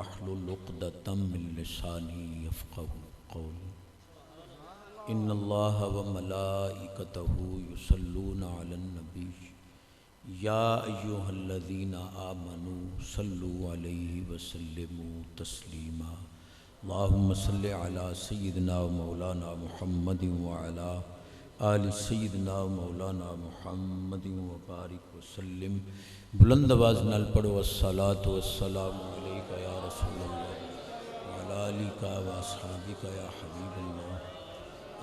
واحلل عقدة من لساني يفقهوا قولي ان اللہ وملائکتہ یصلون علی النبی یا ایہا الذین آمنوا صلوا علیہ وسلموا تسلیما اللہم صلی علی سیدنا و مولانا محمد وعلی آل سیدنا و مولانا محمد وبارک وسلم۔ بلند آواز نال پڑھو الصلاۃ والسلام علیک یا رسول اللہ وعلی آلک و اصحابک یا حبیب اللہ،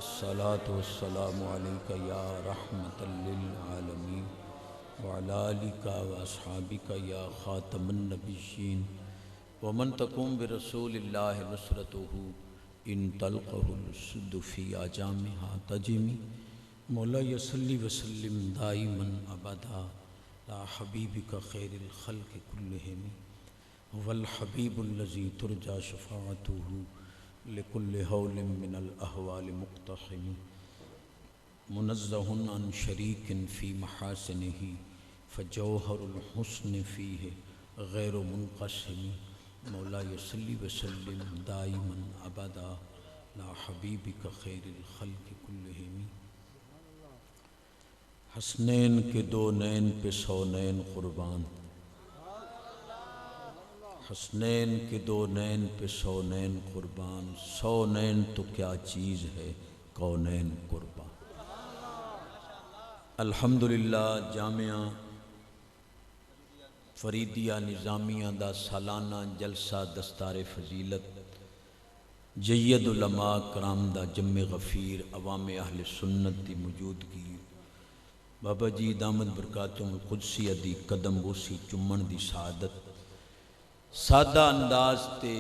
الصلاۃ والسلام علیک یا رحمۃ للعالمین وعلی آلک و اصحابک یا خاتم النبیین ومن تقوم برسول اللہ نصرتہ ان تلقہ السد فی اجامہا تجمی مولا صلی وسلم دائما ابدا لا حبیبک خیر الخلق کلہم والحبیب الذی ترجى شفاعتہ لکل حول من الاحوال مقتحم منزہ عن شریک فی محاسنہ فجوہر الحسن فیہ غیر منقسم مولا صلی وسلم دائما ابدا لا حبیبک خیر الخلق کلہم۔ حسنین کے دو نین پہ سو نین قربان، حسنین کے دو نین پہ سو نین قربان، سو نین تو کیا چیز ہے کونین قربان۔ الحمدللہ جامعہ فریدیہ نظامیہ دا سالانہ جلسہ دستار فضیلت جید علماء کرام دا جم غفیر عوام اہل سنت دی موجودگی بابا جی دامت برکاتہم القدسیہ دی قدم بوسی چمن دی سعادت سادہ انداز تے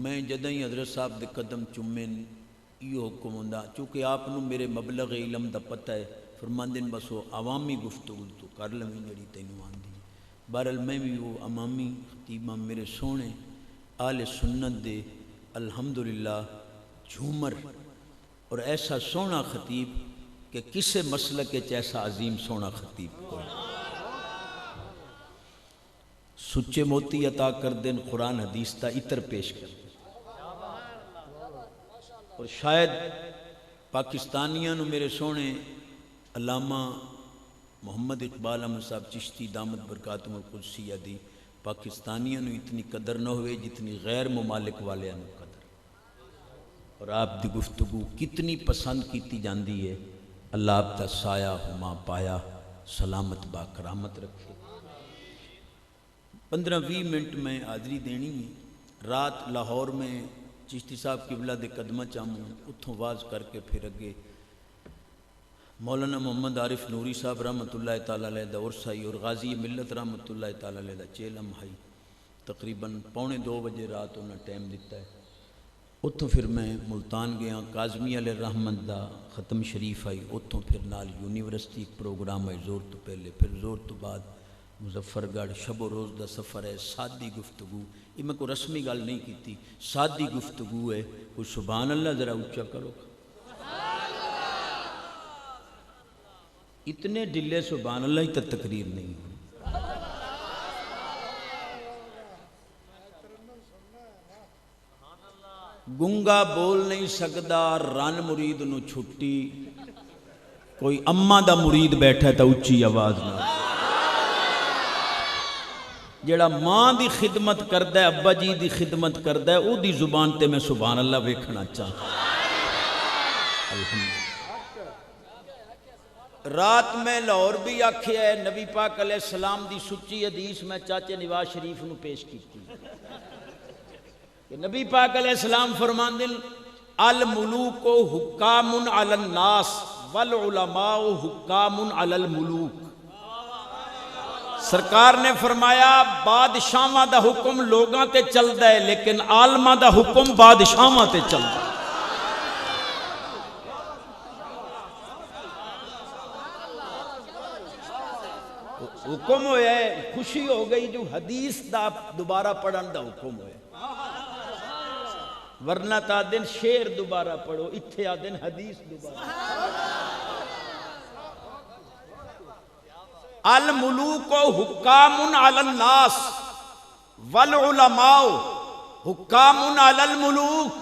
میں جدائیں حضرت صاحب دے قدم چمن یہ حکم ہوندا چونکہ آپ نو میرے مبلغ علم دا پتہ ہے فرماندن بس وہ عوامی گفتگو تو کر لویں جڑی تینوں آندی بہرحال میں بھی وہ عوامی خطیبہ میرے سونے آل سنت دے الحمدللہ جھومر اور ایسا سونا خطیب کہ کسے مسلک کے ایسا عظیم سونا خطیب کوئی سچے موتی عطا کر دین قرآن حدیث تا اتر پیش کر اور شاید پاکستانیاں نو میرے سونے علامہ محمد اقبال احمد صاحب چشتی دامت برکاتہم القدسیہ دی پاکستانیاں نو اتنی قدر نہ ہوئے جتنی غیر ممالک والے نو قدر، اور آپ دی گفتگو کتنی پسند کیتی جاندی ہے۔ اللہ آپ دا سایہ ہما پایا سلامت با کرامت رکھے۔ 15-20 منٹ میں حاضری دینی ہے۔ رات لاہور میں چشتی صاحب قبلہ دے قدمہ چاموں اتھوں واز کر کے پھر اگے مولانا محمد عارف نوری صاحب رحمۃ اللہ تعالیٰ علیہ دا عرصائی اور غازی ملت رحمۃ اللہ تعالیٰ علیہ دا چیلم ہائی تقریباً 1:45 بجے رات انہاں ٹائم دیتا ہے۔ اتھوں پھر میں ملتان گیا کاظمی علیہ رحمت دا ختم شریف آئی، اتھوں پھر نال یونیورسٹی ایک پروگرام آئی زور تو پہلے، پھر زور تو بعد مظفر گڑھ شب و روز دا سفر ہے۔ سادی گفتگو، یہ میں کوئی رسمی گل نہیں کیتی، سادی گفتگو ہے۔ کوئی سبحان اللہ ذرا اونچا کرو، اتنے ڈلے سبحان اللہ ہی تک تقریر نہیں ہوئی۔ گنگا بول نہیں سکدا رن مرید نو چھٹی، کوئی اماں دا مرید بیٹھا ہے تا اچھی آواز نہ، جڑا ماں دی خدمت کردہ ہے ابا جی دی خدمت کردہ ہے او دی زبان تے میں سبحان اللہ ویکھنا چاہتا۔ الحمدللہ رات میں لاہور بھی آکھیا ہے نبی پاک علیہ السلام دی سچی حدیث میں چاچے نواز شریف نو پیش کی کہ نبی پاک علیہ السلام فرماندن الملوک حکام علی الناس والعلماء حکام علی الملوک۔ سرکار نے فرمایا بادشاہاں دا حکم لوگاں تے چلدا ہے لیکن عالماں دا حکم بادشاہاں تے چلدا ہے۔ حکم ہویا ہے، خوشی ہو گئی جو حدیث دا دوبارہ پڑھن دا حکم ہویا ورنہ تا دن شعر دوبارہ پڑھو، اتھے آ دن حدیث دوبارہ۔ الملوک حکام علی الناس والعلماء حکام علی الملوک،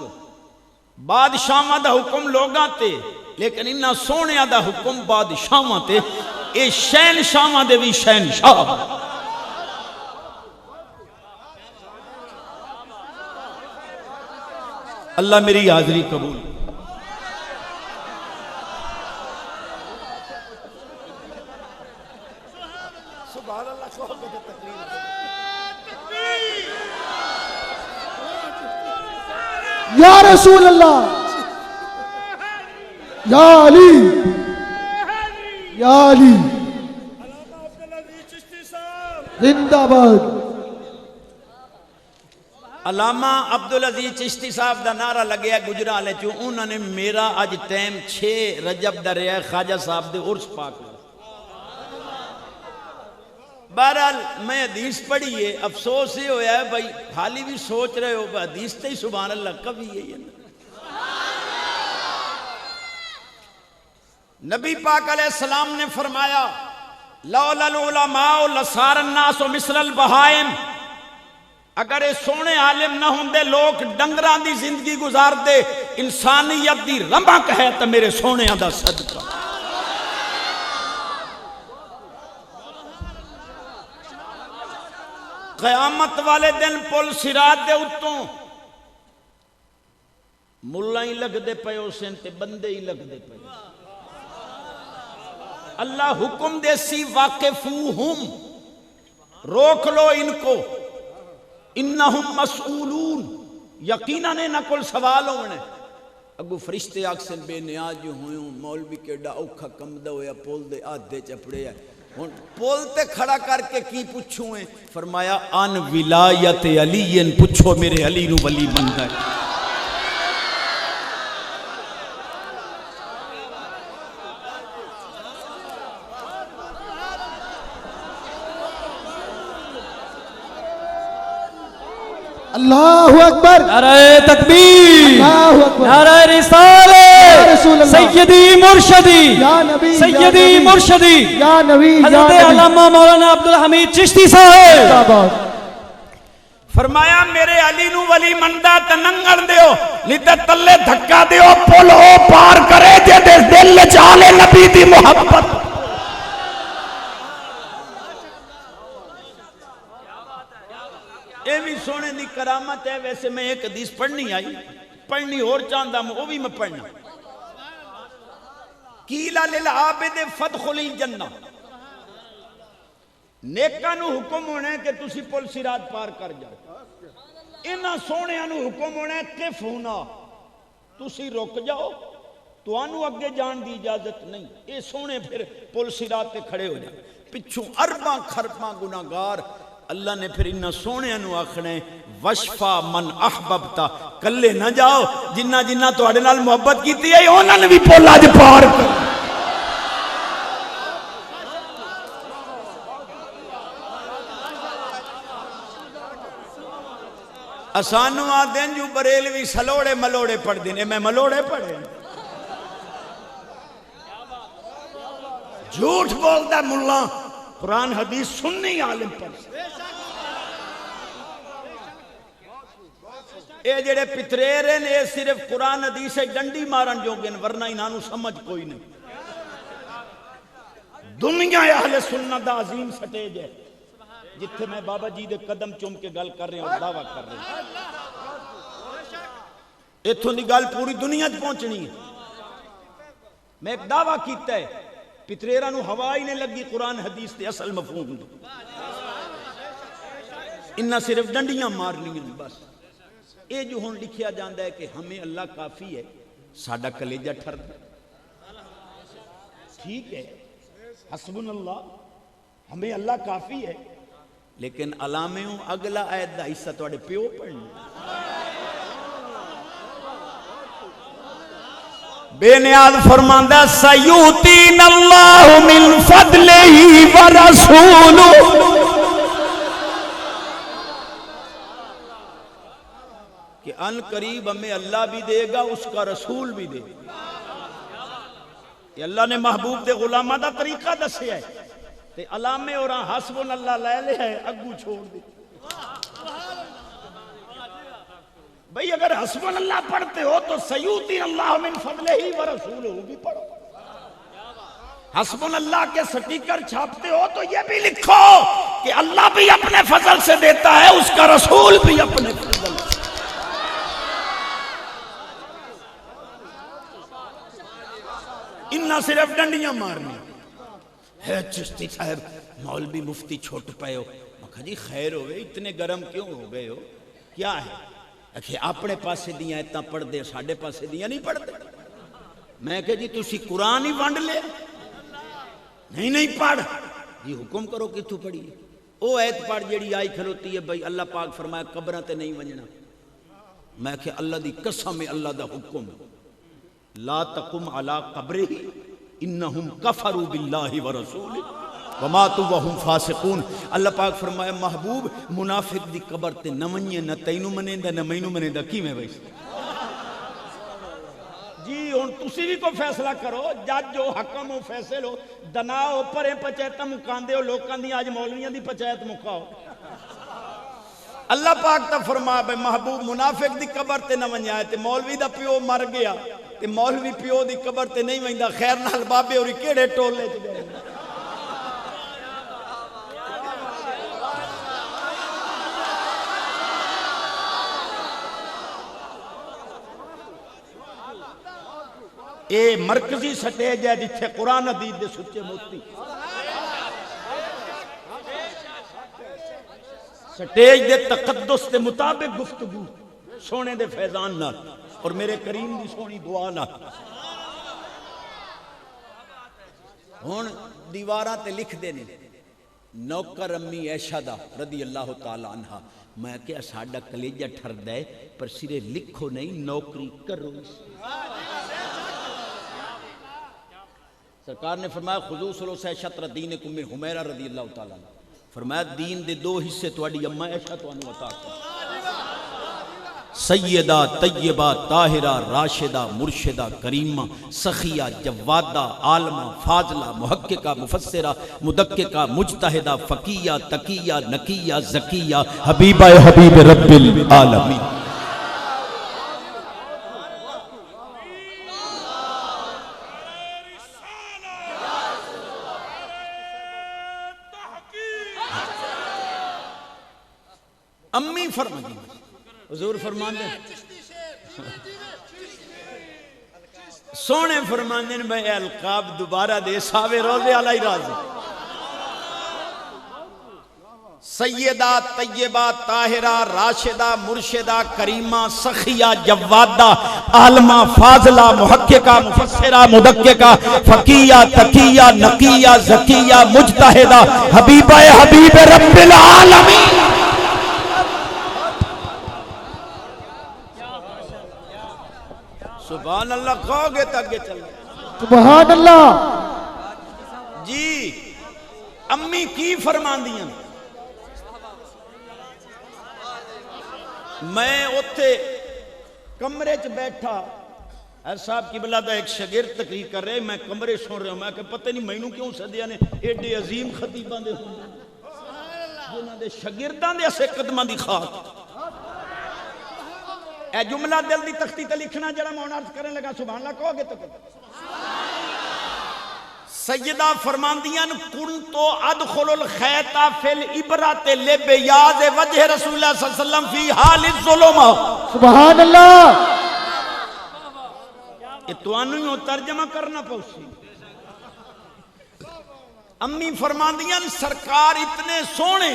بادشاہاں دا حکم لوگاں تے، لیکن انہاں سونیاں دا حکم بادشاہاں تے، اے شہنشاہاں دے بھی شہنشاہ۔ اللہ میری حاضری قبول۔ سبحان اللہ یا رسول اللہ، یا علی، یا علی، زندہ باد۔ علامہ عبدالعزیز چشتی صاحب دا نعرہ لگیا گجرا لے چوں، انہوں نے میرا آج ٹائم 6 رجب دا رہا ہے خواجہ صاحب دے عرس پاک۔ بہرحال میں حدیث پڑھی ہے، افسوس یہ ہویا ہے بھائی حالی بھی سوچ رہے ہو حدیث تے ہی سبحان اللہ کبھی ہے نبی پاک علیہ السلام نے فرمایا لولا العلماء لصار الناس مثل البہائم، اگر یہ سونے عالم نہ ہوں دے لوگ ڈنگران دی زندگی گزار دے، انسانیت دی رمق ہے تو میرے سونے دا صدقہ۔ قیامت والے دن پل صراط دے اتوں ملہ ہی لگ دے پے اسیں تے بندے ہی لگ دے پے، اللہ حکم دے سی واقفوہم، روک لو ان کو، انہم مسئولون، یقیناً نہ کل سوال ہونے۔ اگو فرشتے آکسن بے نیاز جو ہوئے ہوں، مولوی کے ڈا اوکھا کم دا ہویا پول دے آدھے چپڑے ہیں، پول تے کھڑا کر کے کی پوچھوں ہیں؟ فرمایا ان ولایت علی، پوچھو میرے علی نو ولی بندہ ہے۔ اللہ اکبر، نعرہ تکبیر، اللہ اکبر، نعرہ یا رسالت، رسول اللہ، سیدی مرشدی، یا نبی، سیدی مرشدی، یا نبی، حضرت علامہ مولانا عبدالحمید چشتی صاحب۔ فرمایا میرے علی نو ولی مندہ تننگڑ دیو، لیتے تلے دھکا دیو، پول ہو پار کرے جے دے دل چالے نبی دی محبت۔ اے بھی سونے دی کرامت ہے۔ ویسے میں ایک حدیث پڑھنی آئی، پڑھنی اور چاندہ وہ بھی میں پڑھنا۔ کیلا للعابد فدخل الجنہ، نیکانو حکم ہونے کہ تسی پل صراط پار کر جاؤ، انہاں سونے انو حکم ہونے قف ہونا، تسی رک جاؤ، تو انو اگے جان دی اجازت نہیں۔ اے سونے پھر پل صراط تے کھڑے ہو جائے، پچھوں ارباں کھرپاں گناہگار، اللہ نے پھر انہاں سونے انو آکھنے وشفا من احببتا، کلے نہ جاؤ، جنہ جنہ تو اڑے نال محبت کیتی ہے انہاں نے بھی پل آج پار کر۔ اسانو آدھیں جو بریلوی سلوڑے ملوڑے پڑھ دینے، میں ملوڑے پڑھے، جھوٹ بولتا ہے ملا، قرآن حدیث سننی عالم پڑھ۔ اے جڑے پتریر ہیں اے صرف قرآن حدیث ڈنڈی مارن جو گن، ورنہ انہوں سمجھ کوئی نہیں۔ دنیا اہل سنت دا عظیم سٹیج ہے جتھے میں بابا جی دے قدم چوم کے گل کر رہے ہیں اور دعویٰ کر رہے ہیں، اتھوں دی گل پوری دنیا پہنچنی ہے۔ میں ایک دعویٰ کیتا ہے پتریرہ نو ہوا ہی نہیں لگی قرآن حدیث تے اصل مفہوم دے، انہاں صرف ڈنڈیاں مارنی ہیں بس۔ اے جو ہون لکھیا جاندہ ہے کہ ہمیں اللہ کافی ہے، ساڈا کلیجہ ٹھر دے، ٹھیک ہے، حسبن اللہ، ہمیں اللہ کافی ہے، لیکن علامیوں اگلا آیت دا حصہ توڑے پیو پڑھنے بے نیاز فرماندہ سیوتین اللہ من فضلہ ورسولہ، کہ ان قریب ہمیں اللہ بھی دے گا اس کا رسول بھی دے گا۔ کہ اللہ نے محبوب دے غلامہ دا طریقہ دسے ہے تے علامے اور حسبن اللہ لے لے ہے اگو چھوڑ دے۔ بھئی اگر حسب اللہ پڑھتے ہو تو سیؤتی اللہ من فضلہ و رسولہ بھی پڑھو. حسب اللہ کے سٹیکر چھاپتے ہو تو یہ بھی لکھو کہ اللہ بھی اپنے فضل سے دیتا ہے، اس کا رسول بھی اپنے فضل سے. انہا صرف ڈنڈیاں مارنی ہے. چشتی صاحب مولوی مفتی چھوٹ پائے ہو. میں کہا جی خیر ہوئے، اتنے گرم کیوں ہو گئے ہو، کیا ہے؟ کہ اپنے پاسے دیاں اتنا پڑھ دے، ساڑھے پاسے دیاں نہیں پڑھ دے. میں کہا جی تُسی قرآن ہی ونڈ لے. نہیں پڑھ. جی حکم کرو کتھوں پڑھی. او ایت پڑھ جیڑی آئی کھلوتی ہے بھئی اللہ پاک فرمایا قبرہ تے نہیں ونجنا. میں کہا اللہ دی قسم اللہ دا حکم لا تقم علی قبرہ انہم کفروا باللہ ورسولہ وماتوا وہم فاسقون. اللہ پاک فرمایا محبوب منافق دی قبر تے نہ ونجے، نہ تینوں منیندہ نہ مینوں منیندہ. کی میں ویسے جی ہن تسی بھی کوئی فیصلہ کرو، جج ہو، حکم ہو، فیصل ہو، دنا ہو، پرے پچیتاں مکاندے ہو، لوکاں دی آج مولویاں دی پچیت مکاؤ. اللہ پاک تا فرمایا بھئی محبوب منافق دی قبر تے نہ ونجائے. تے مولوی دا پیو مر گیا تے مولوی پیو دی قبر تے نہیں ونجدا. خیر نال بابے ہوری کیڑے ٹولے چ گئے. اے مرکزی سٹیج ہے جتھے قرآن حدیث دے سچے موتی. سٹیج دے تقدس دے مطابق گفتگو سونے دے فیضان نہ اور میرے کریم دی سونی دعا نہ. ہون دیواراں تے لکھ دینے نوکر امی عائشہ دا رضی اللہ تعالی عنہ. میں کہا ساڈا کلیجہ ٹھردا ہے پر سرے لکھو نہیں نوکری کرو. سرکار نے فرمایا خذو ثلث شطر دینکم من حمیرہ رضی اللہ تعالیٰ عنہ. فرمایا دین دے 2 حصے تواڈی اماں عائشہ تانوں عطا کر. سیدہ طیبہ طاہرہ راشدہ مرشدہ کریمہ سخیہ جوادہ عالمہ فاضلہ محققہ مفسرہ مدققہ مجتہدہ فقیہ تقیہ نقیہ زکیہ حبیبہ حبیب رب العالمین. امی فرماندی حضور فرماندے سونے فرماندے بھائی القاب دوبارہ دے ساوے روزے علی راضی. سیدہ طیبہ طاہرہ راشدہ مرشدہ کریمہ سخیہ جوادہ عالمہ فاضلہ محققہ مفسرہ مدققہ فقیہ تقیہ نقیہ زکیہ مجتہدہ حبیبہ حبیب رب العالمین. سبحان اللہ کہو گے تو آگے چل گئے. سبحان اللہ. جی امی کی فرماندیاں. میں اتھے کمرے چ بیٹھا صاحب کی بلا دا ایک شاگرد تقریر کر رہے، میں کمرے سن رہا ہوں. میں کہ پتہ نہیں مینوں کیوں سدیا نے ایڈے عظیم خطیباں دے ہوندے جنہاں دے شاگرداں دے اسے قدماں دی خاک. اے جملہ دل دی تختی تے لکھنا جڑا میں عرض کرنے لگا سبحان اللہ کہو گے تو سیدہ فرماندیاں کنتو ادخل الخیط فی الابرات لبیاض وجہ رسول اللہ صلی اللہ علیہ وسلم فی حال الظلم. سبحان اللہ. یہ تو انہوں ترجمہ کرنا پوسی. امی فرماندیاں سرکار اتنے سونے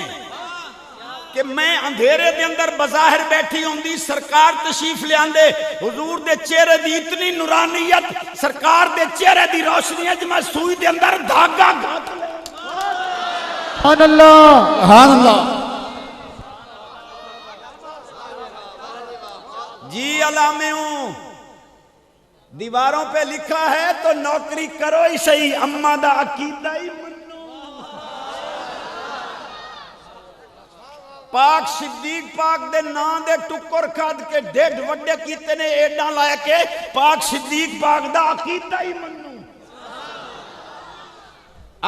کہ میں اندھیرے دے اندر بظاہر بیٹھی ہوں دی سرکار تشریف لے آندے حضور دے چہرے دی اتنی نورانیت سرکار دے چہرے دی روشنی ہے جو میں سوئی دے اندر دھاگا گھات لے. سبحان اللہ. سبحان اللہ. جی علامے ہوں دیواروں پہ لکھا ہے تو نوکری کرو ہی صحیح اماں دا عقیدہ ہی منو. پاک صدیق پاک دے نام دے ٹکر کھاد کے ڈیڑھ وڈے کیتے نے ایڈاں لائے کے پاک صدیق پاک دا عقیدہ ہی منو.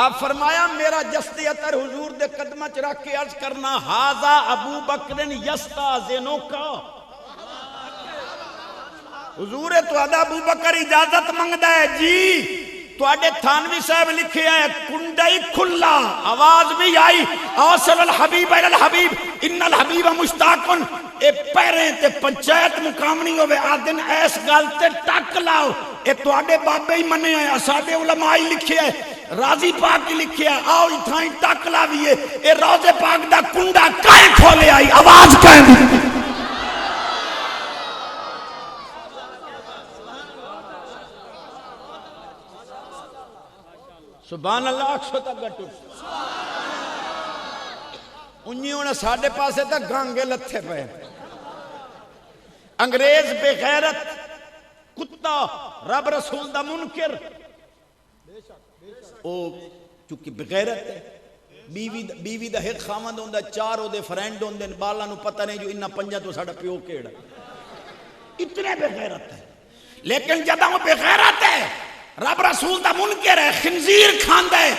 آپ فرمایا میرا جسد عطر حضور دے قدمہ چ رکھ کے عرض کرنا ھذا ابو بکر یستاذنک. حضور تہاڈا ابو بکر اجازت منگدا ہے جی تواڈے تھانوی صاحب لکھیا ہے کنڈائی کھلا آواز بھی آئی اوصل الحبیب الی الحبیب ان الحبیب مشتاق اے پیریں تے پنچایت مقام نہیں ہوے آدن ایس گل تے ٹک لاؤ اے تواڈے بابے ہی منے ہیں ساڈے علماء ہی لکھیا ہے راضی پاک ہی لکھیا ہے آؤ ایتھاں ٹک لاویے اے روضے پاک دا کنڈا کائیں کھولے آئی آواز کائیں دی سبحان اللہ اکشو تک گٹو انہی ہونا ساڑھے پاسے تک گانگے لتھے پہ انگریز بے غیرت کتا رب رسول دا منکر او چونکہ بے غیرت ہے بیوی دا ایک خامد ہوندہ چار ہو دے فرینڈ ہوندے بالا نو پتہ نہیں جو انہا پنجا تو ساڑھا پیو کیڑا اتنے بے غیرت ہے لیکن جدہ وہ بے غیرت ہے رب رسول دا منکر ہے خنزیر کھاندہ ہے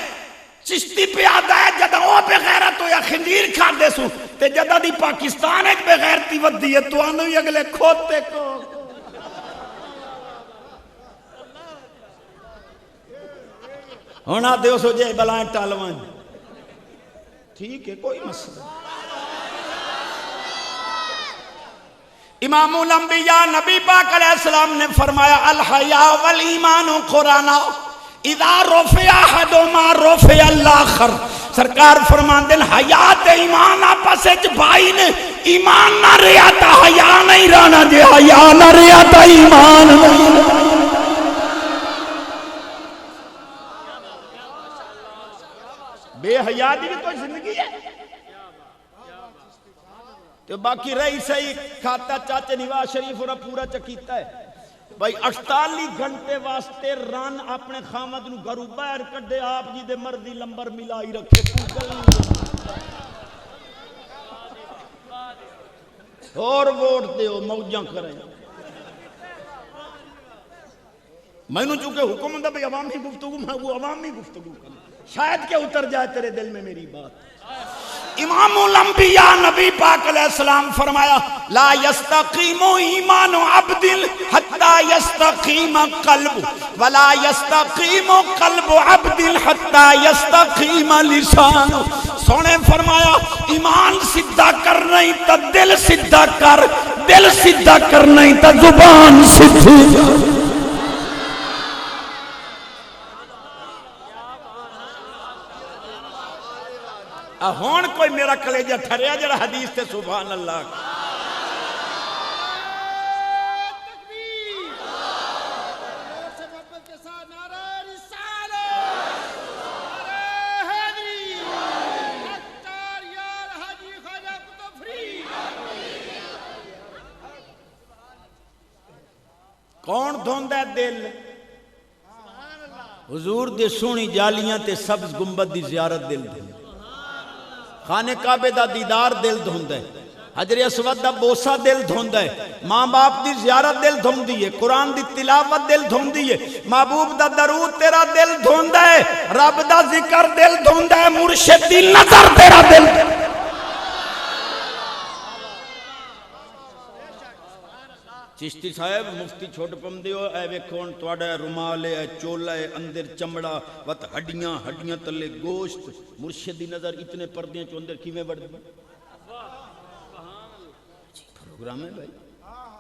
چشتی پہ آدھا ہے جدہ وہ بے غیرت ہو یا خنزیر کھاندے سو تے جدہ دی پاکستان ایک بے غیرتی ودی ہے تو آنو ہی اگلے کھوتے کو ہونا دیو سو جائے بلائیں ٹالوان ٹھیک ہے کوئی مسئلہ امام الانبیاء نبی پاک علیہ السلام نے فرمایا الحیاء والایمان قرانا اذا رفع احدہما رفع الاخر سرکار فرمان دن حیات ایمان آپس اچ بھائی نے ایمان نہ ریاتا حیاء نہیں رانا جے حیاء نہ ریاتا ایمان نہیں بے حیاء دی بھی کوئی زندگی ہے تو باقی رہی صحیح کھاتا چاچے نواز شریف اور پورا چکیتا ہے بھائی 48 گھنٹے واسطے ران اپنے خامد نو گھرو باہر کڈے آپ جی دے مردی لمبر ملائی رکھے اور ووٹ دے ہو موجاں کریں میں نے چونکہ حکم ہوں بھئی عوامی گفتگو میں وہ عوامی گفتگو کروں شاید کہ اتر جائے تیرے دل میں میری بات امام الانبیاء نبی پاک علیہ السلام فرمایا لا یستقیم ایمان عبد حتی یستقیم قلب ولا یستقیم قلب عبد حتی یستقیم لسان سونے فرمایا ایمان سدھا کر نہیں تا دل سدھا کر دل سدھا کر نہیں تا زبان سدھی ہون کوئی میرا کلیجہ ٹھریا جڑا حدیث تے سبحان اللہ کون دھوندہ ہے دل حضور دے سونی جالیاں تے سبز گنبد دی زیارت دل دے خانے کعبے دا دیدار دل دھوندہ ہے حجر اسود دا بوسہ دل دھوندہ ہے ماں باپ دی زیارت دل دھوندی ہے قرآن دی تلاوت دل دھوندی ہے محبوب دا درود تیرا دل دھوندہ ہے رب دا ذکر دل دھوندہ ہے مرشد دی نظر تیرا دل چشتی صاحب مفتی چھوٹ پم دیو اے ویکھون تواڈا رومال ہے چولا ہے اندر چمڑا وت ہڈیاں ہڈیاں تلے گوشت مرشد دی نظر اتنے پردیاں چو اندر کیویں وڑ دی پروگرام ہے بھائی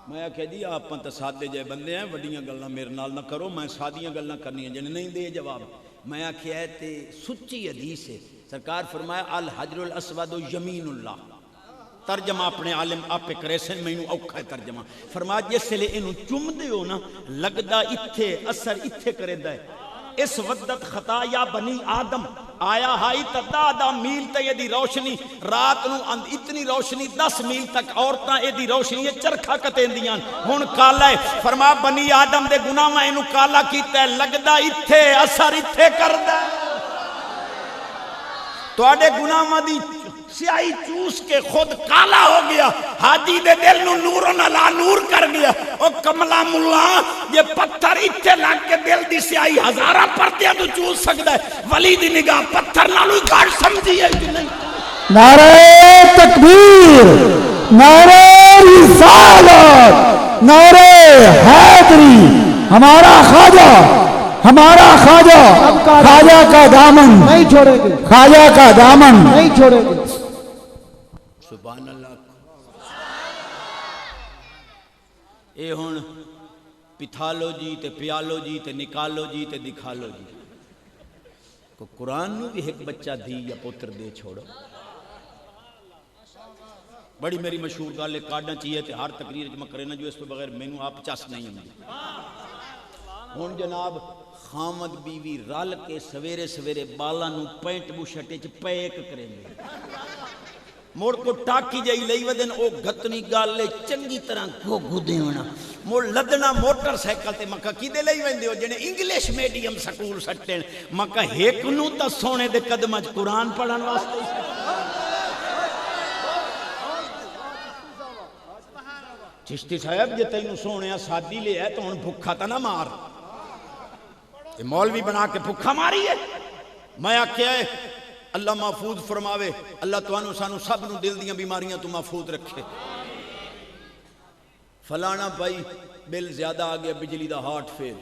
میں کہہ دی آپ تے سادے جے بندے ہیں وڈیاں گلاں میرے نال نہ کرو میں سادیاں گلاں کرنیاں جن نہیں دے جواب میں کہیا تے سچی حدیث ہے سرکار فرمایا الحجر الاسود یمین اللہ ترجمہ اپنے عالم آپ پہ کرے سن میں اوکھا ہے ترجمہ فرمایا جس لئے انہوں چم دے ہو نا لگدا اتھے اثر اتھے کرے دائے اس ودت خطا یا بنی آدم آیا ہائی تدادا میل تا یہ دی روشنی رات نو اتنی روشنی 10 میل تک عورتاں یہ دی روشنی یہ چرکھا کتیں دیاں ہون کالا ہے فرمایا بنی آدم دے گناہ میں انہوں کالا کیتا ہے لگدا اتھے اثر اتھے کر دائے تو آڑے گناہ میں دی سیاہی چوس کے خود کالا ہو گیا حاجی دے دل نو نور و نلا نور کر گیا او کملا ملا یہ پتھر اتھے لگ کے دل دی سیاہی ہزارہ پردیاں تو چوس سکتا ہے ولی دی نگاہ پتھر نالوی کار سمجھی ہے کہ نہیں نعرہ تکبیر نعرہ رسالت نعرہ حیدر ہمارا خواجہ خواجہ کا دامن نہیں چھوڑیں گے، خواجہ کا دامن نہیں چھوڑیں گے. سبحان اللہ. اے ہن پتھالو جی تے پیالو جی تے نکالو جی تے دکھالو جی کو قرآن نو بھی ایک بچہ دھی یا پتر دے چھوڑو. بڑی میری مشہور گل ہے کارڈاں چاہیے تے ہر تقریر میں کرے نا جو اس پہ بغیر مینوں آپ چس نہیں ہوں. ہن جناب خامد بیوی رل کے سویرے سویرے بالاں نو پینٹ بوشٹ وچ پیک کریں گے موڑ کو ٹاکی جائی لئی ودن او گتنی گالے چنگی طرح گو گدے ہونا موڑ لدنا موٹر سائیکل تے مکہ کی دے لئی ویندے ہو جنے انگلش میڈیم سکول سٹین مکہ ایک نو تا سونے دے قدم اج قرآن پڑھن واسطے. چشتی صاحب جے تینوں سونے سادی لے ہے تو ہن بھکھا تا نہ مار. یہ مولوی بنا کے بھکھا ماری ہے. میں آکھیا ہے اللہ محفوظ فرماوے اللہ توانو سانو سب نو دل دیاں بیماریاں تو محفوظ رکھے. فلانا بھائی بل زیادہ آ گیا بجلی دا ہارٹ فیل.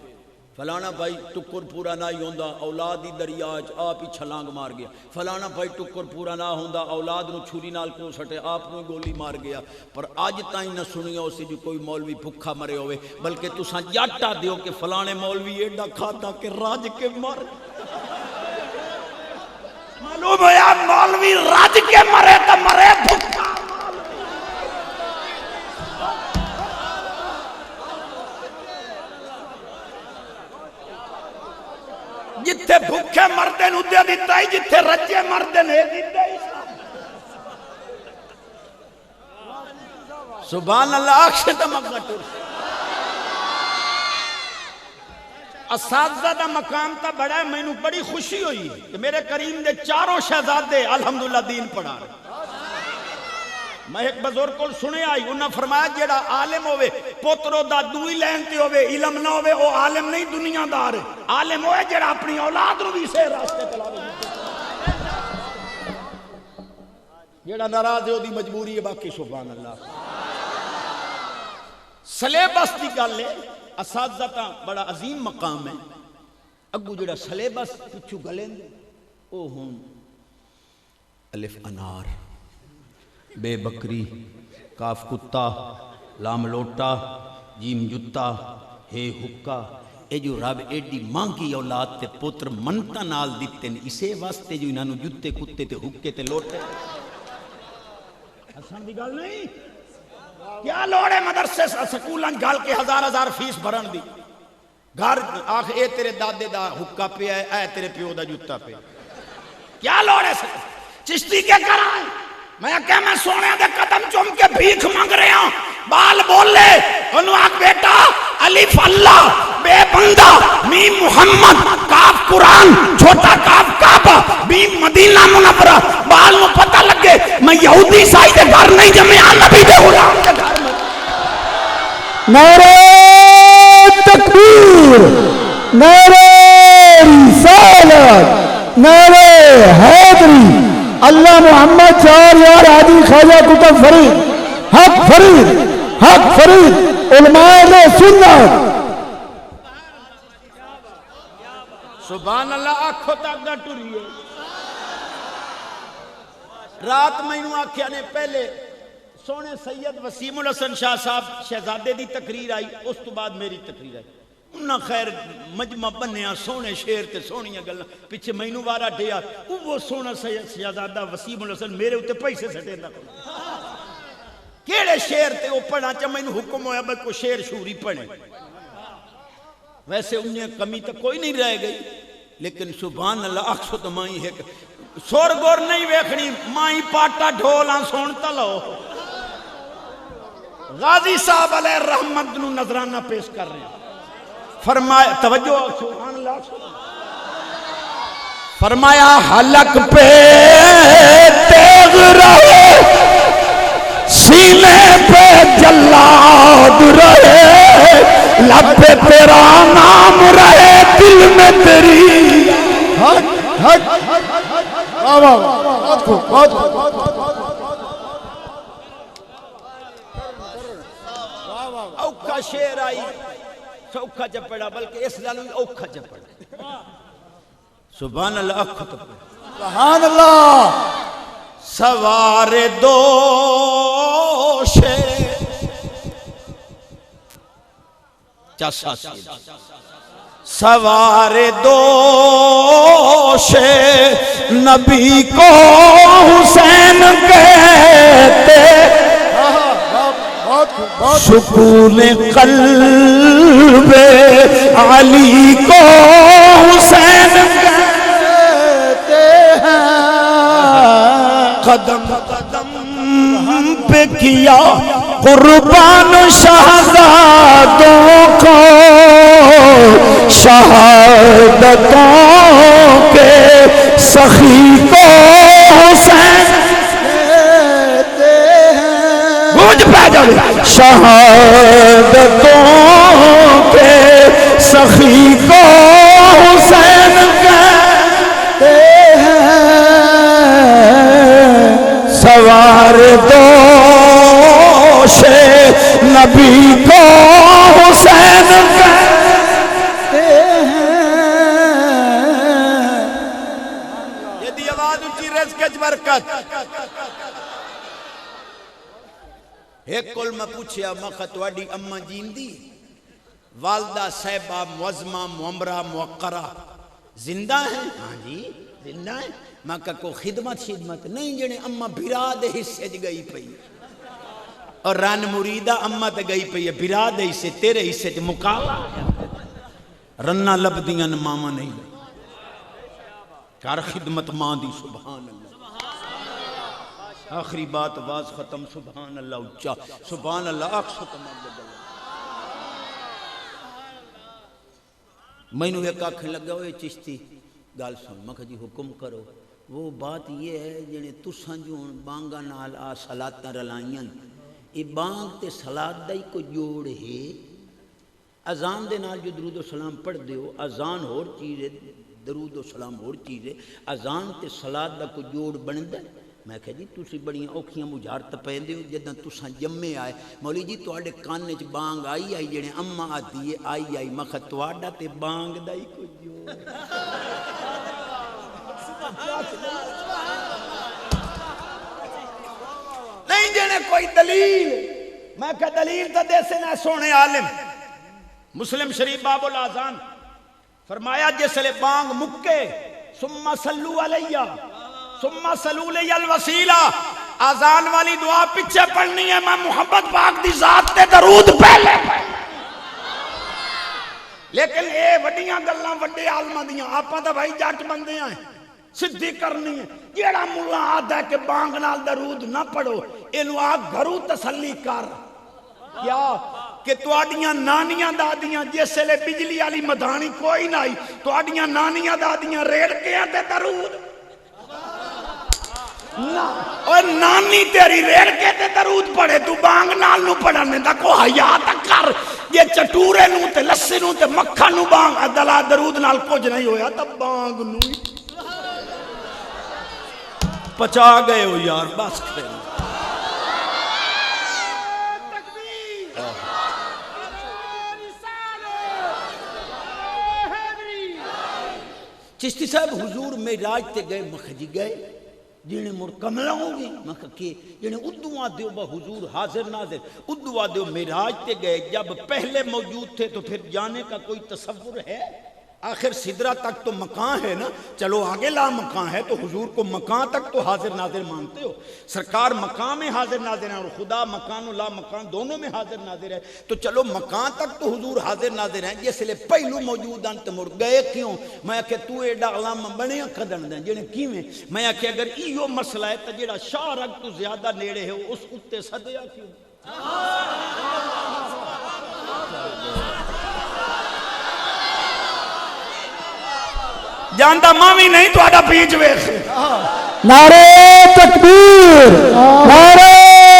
فلانا بھائی ٹکر پورا نہ ہی ہوندا اولاد ہی دریا وچ آپ ہی چھلانگ مار گیا. فلانا بھائی ٹکر پورا نہ ہوندا اولاد نو چھری نال کو سٹے آپ نو گولی مار گیا. پر اج تائیں نہ سنیا اسی جو کوئی مولوی بھکھا مرے ہوئے بلکہ تساں جاٹا دیو کہ فلانے مولوی ایڈا کھادا کہ راج کے مر. معلوم ہویا مولوی راج کے مرے تو مرے بھکھا. جتھے بھکھے مردے نو دے دیتا ہی جتھے رجے مردے نے دیتا ہی. سبحان اللہ اکشے تمکہ ٹور. اساتذہ دا مقام تا بڑا ہے. میں نو بڑی خوشی ہوئی کہ میرے کریم دے چاروں شہزادے الحمدللہ دین پڑھا رہے. میں ایک بزرگ کو سنے آئی انہاں فرمایا جیڑا عالم ہوئے پوترو دا دوئی لینتے ہوئے علم نہ ہوئے وہ عالم نہیں دنیا دار ہے. عالم ہوئے جیڑا اپنی اولاد رو بھی سے راستے تلاوے جیڑا ناراض ہے دی مجبوری ہے. باقی سبحان اللہ. سلیبس دی گل ہے. اساتذہ تا بڑا عظیم مقام ہے. اگو جڑا سلیبس پچھو گلیں او ہوں الف انار بے بکری کاف کتا لام لوٹا جیم جتا ہے حکا. اے جو رب ایڈی مانگی اولاد تے پتر منتا نال دیتے ہیں اسے واسطے جو انہوں جتے کتے تے حکے تے لوٹے. حسن دی گل نہیں کیا لوڑے مدرسے سکولان گال کے ہزار فیس بھرن دی. گھر آخ اے تیرے دادے دا حکا پہ ہے اے تیرے پیو دا جتا پہ. کیا لوڑے چشتی کے کرائیں. میں کہا میں سونے دے قدم چوم کے بھیک مانگ رہے ہوں. بال بول لے انہوں آکھ بیٹا الف اللہ بے بندہ میم محمد کاف قرآن چھوٹا کاف کعبہ بیم مدینہ منورہ. بال میں پتہ لگے میں یہودی سائی دے گھر نہیں جمعہ نبی دے غلام کے گھر میں. نعرہ تکبیر، نعرہ رسالت، نعرہ حیدری. اللہ محمد چار یار عادی خواجہ کتب فرید حق فرید حق فرید علماء دے سنت. سبحان اللہ. آنکھوں تک نہ ٹریے. رات میں نو آکھیا نے پہلے سونے سید وسیم الحسن شاہ صاحب شہزادے دی تقریر آئی اس تو بعد میری تقریر آئی. انہاں خیر مجمع بنیا سونے شیر تے سونیاں گلاں پیچھے مینوں وارا ڈیا وہ سونا شہزادہ وسیم الحسن میرے اوتے پیسے سٹیندا کیڑے شیر تے او پڑھا چا مینوں حکم ہویا بھئی کوئی شیر شوری پڑھے. ویسے انہیں کمی تو کوئی نہیں رہ گئی لیکن سبحان اللہ اکسو تو مائی ہے سور گور نہیں ویکھنی مائی پاٹا ڈھولاں سونتا لو. غازی صاحب علیہ الرحمت نو نظرانہ پیش کر رہے ہیں. فرمایا توجہ سبحان اللہ فرمایا حلق پہ تیغ رہے سینے پہ جلاد رہے لب پہ تیرا نام رہے دل میں تیری. اوکا شیر آئی سوکھا چپڑا بلکہ اس لالو اوکھا چپڑا سبحان اللہ اکھ تو سبحان اللہ سوار دوش چاسا سوار دوش نبی کو حسین کہتے سکون قلب علی کو حسین کہتے ہیں قدم قدم پہ کیا قربان شہزادوں کو شہادتوں کے سخی کو حسین کہتے ہیں گونج پہ جاؤ شہادتوں کے سخی کو حسین کہتے ہیں سوار دوش نبی کو حسین کہتے ہیں یہ دی آواز اونچی رزق وچ برکت ایک کل میں پوچھیا مکھا تواڈی اماں جیندی والدہ صاحبہ معظمہ معمرہ موقرہ زندہ ہیں ہاں جی زندہ ہیں میں کہا کو خدمت نہیں جنے اماں بھرا دے حصے گئی پئی اور رن مریدہ اماں تے گئی پئی ہے بھرا دے حصے تیرے حصے تے مقابلہ رنہ لب دیاں ماما نہیں کار خدمت ماں دی سبحان اللہ آخری بات واز ختم سبحان اللہ اچھا سبحان اللہ اکس ختم میں نے ایک آنکھیں لگا ہوئے چشتی گال سن میں کہا جی حکم کرو وہ بات یہ ہے جنہیں تساں جو بانگا نال آ صلاتاں رلائیاں یہ بانگ تے صلات دا ہی کو جوڑ ہے اذان دے نال جو درود و سلام پڑھ دیو اذان اور چیز ہے درود و سلام اور چیز ہے اذان تے صلات دا کو جوڑ بندا ہے میں کہا جی تسی بڑیاں اوکھیاں مجھارت پیندے ہو جداں تساں جمے آئے مولی جی تواڈے کانے چ بانگ آئی جڑے اماں آدھی ہے آئی میں کہا تواڈا تے بانگ دا ہی کو جوڑ نہیں جنے کوئی دلیل میں کہا دلیل تا دے سے نہ سونے عالم مسلم شریف باب الاذان فرمایا جس لے بانگ مکے ثم صلو علیہ ثم صلو علیہ الوسیلہ آذان والی دعا پچھے پڑھنی ہے میں محمد پاک دی ذات تے درود پہلے لیکن اے وڈیاں گلاں وڈے عالماں دیاں آپاں تے بھائی جٹ بندے ہیں صدی کرنی ہے جیڑا مولا آدھا ہے کہ بانگ نال درود نہ پڑھو اینو آ گھروں تسلی کر کیا کہ تواڈیاں نانیاں دادیاں جس لے بجلی والی مدھانی کوئی نہ آئی تواڈیاں نانیاں دادیاں ریڑ کے تے درود اور نانی تیری ریڑ کے تے درود پڑھے تو بانگ نال نو پڑھنے دا کو حیا تک کر یہ چٹورے نو تے لسی نو تے مکھا نو بانگ دلا درود نال کچھ نہیں ہویا تب بانگ نو پچا گئے ہو یار بس کریں چشتی صاحب حضور معراج تے گئے مخجی گئے جنہیں مرکملہ ہوگی مکہ کہ جنہیں ادو آدھو با حضور حاضر ناظر ادو آدھو معراج تے گئے جب پہلے موجود تھے تو پھر جانے کا کوئی تصور ہے آخر سدرہ تک تو مکان ہے نا چلو آگے لا مکان ہے تو حضور کو مکان تک تو حاضر ناظر مانتے ہو سرکار مکان میں حاضر ناظر ہیں اور خدا مکان و لا مکان دونوں میں حاضر ناظر ہے تو چلو مکان تک تو حضور حاضر ناظر ہیں جس لئے پہلو موجود انت مر گئے کیوں میں کہ تو ایڈا علامہ بنے کھدن دیں جنہیں کیویں میں کہ اگر ایو مسئلہ ہے تو جیڑا شاہ رگ تو زیادہ نیڑے ہے اس اتے صدیہ کیوں جانتا مامی نہیں تو آڈا پیچ ویخ نعرہ تکبیر نعرہ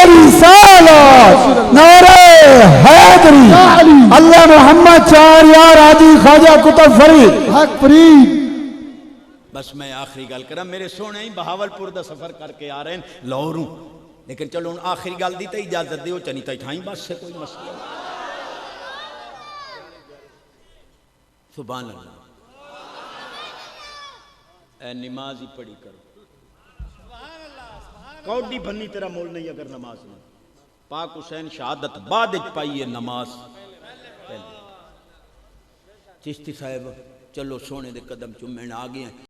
رسالت نعرہ حیدری اللہ محمد چار یار آدھی خواجہ کتب فرید حق فرید بس میں آخری گل کرا میرے سونے ہی بہاولپور دا سفر کر کے آ رہے ہیں لاہوروں لیکن چلو ان آخری گل دی تا اجازت دیو چنی تا ٹھائیں بس سے کوئی مسئلہ سبحان اللہ، اے نماز ہی پڑھی کرو، کوڈی بنی تیرا مول نہیں اگر نماز نہ. پاک حسین شہادت بعد پائیے نماز پہلے. چشتی صاحب چلو سونے دے قدم چومن آ گئے ہیں.